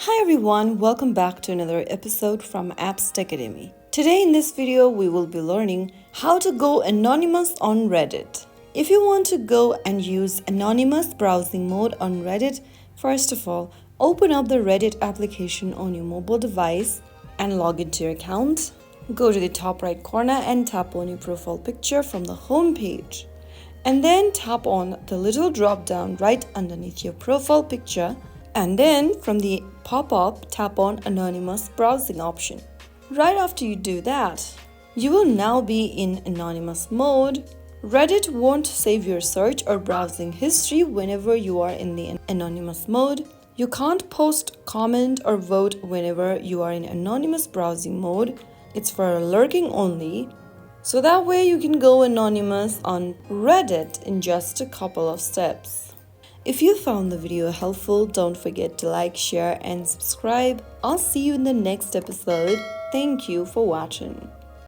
Hi everyone, welcome back to another episode from Apps Academy. Today in this video we will be learning how to go anonymous on Reddit. If you want to go and use anonymous browsing mode on Reddit, first of all, open up the Reddit application on your mobile device and log into your account. Go to the top right corner and tap on your profile picture from the home page. And then tap on the little drop down right underneath your profile picture. And then from the pop-up, tap on Anonymous Browsing option. Right after you do that, you will now be in anonymous mode. Reddit won't save your search or browsing history whenever you are in the anonymous mode. You can't post, comment, or vote whenever you are in anonymous browsing mode. It's for lurking only. So that way you can go anonymous on Reddit in just a couple of steps. If you found the video helpful, don't forget to like, share, and subscribe. I'll see you in the next episode. Thank you for watching.